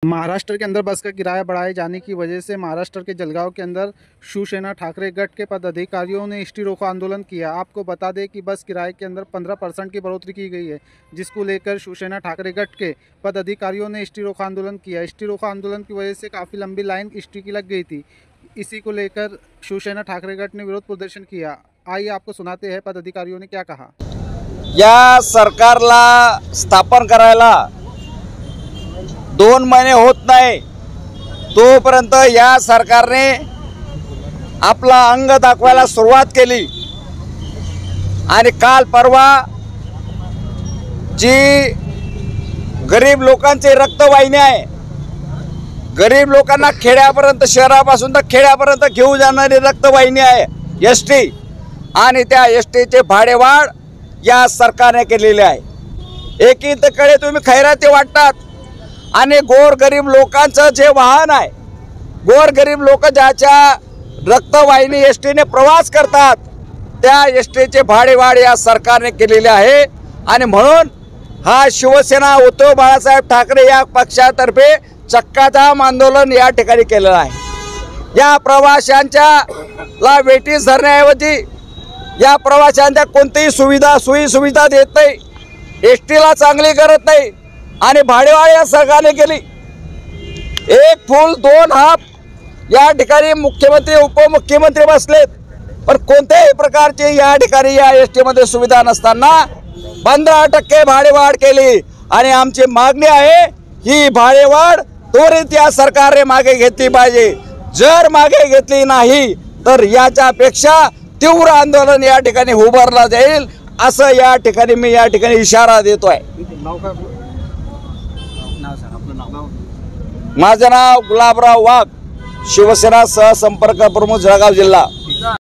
महाराष्ट्र के अंदर बस का किराया बढ़ाए जाने की वजह से महाराष्ट्र के जलगांव के अंदर शिवसेना ठाकरे गठ के पदाधिकारियों ने एसटी रोको आंदोलन किया। आपको बता दें कि बस किराए के अंदर 15% की बढ़ोतरी की गई है, जिसको लेकर शिवसेना ठाकरे गठ के पदाधिकारियों ने एसटी रोको आंदोलन किया। एसटी रोको आंदोलन की वजह से काफ़ी लंबी लाइन एसटी की लग गई थी। इसी को लेकर शिवसेना ठाकरे गठ ने विरोध प्रदर्शन किया। आइए आपको सुनाते हैं पदाधिकारियों ने क्या कहा। या सरकारला स्थापन करायला 2 महिने होत नाही, तोपर्यंत या सरकारने आपला अंग दाखवायला सुरुवात केली आणि काल परवा जी गरीब लोकांची रक्तवाहिनी आहे, गरीब लोकांना खेड्यापर्यंत शहरापासून तर खेड्यापर्यंत घेऊन जाणारी रक्तवाहिनी आहे एसटी, आणि त्या एसटीचे भाडेवाढ या सरकारने केलेले आहे। एकीकडे तुम्ही खैराती वाटतात आणि गोरगरीब लोकांचं जे वाहन आहे, गोरगरीब लोक ज्याच्या रक्तवाहिनी एसटीने प्रवास करतात त्या एसटीचे भाडेवाढ या सरकारने केलेले आहे। आणि म्हणून हा शिवसेना उद्धव बाळासाहेब ठाकरे या पक्षातर्फे चक्काजाम आंदोलन या ठिकाणी केलेलं आहे। या प्रवाशांच्या ला वेटीस धरण्याऐवजी या प्रवाशांच्या कोणतीही सोयी सुविधा देत नाही, एसटीला चांगली करत नाही आणि भाडेवाढ या सरकारने केली। एक फूल 2 हात या ठिकाणी मुख्यमंत्री उपमुख्यमंत्री बसलेत, पण कोणत्याही प्रकारची या ठिकाणी या एसटी मध्ये सुविधा नसताना 15% भाडेवाढ केली। आणि आमची मागणी आहे ही भाडेवाढ त्वरित या सरकारने मागे घेतली पाहिजे। जर मागे घेतली नाही तर याच्यापेक्षा तीव्र आंदोलन या ठिकाणी उभारला जाईल, असं या ठिकाणी मी या ठिकाणी इशारा देतोय। माझं नाव गुलाबराव वाघ, शिवसेना सहसंपर्क प्रमुख जळगाव जिल्हा।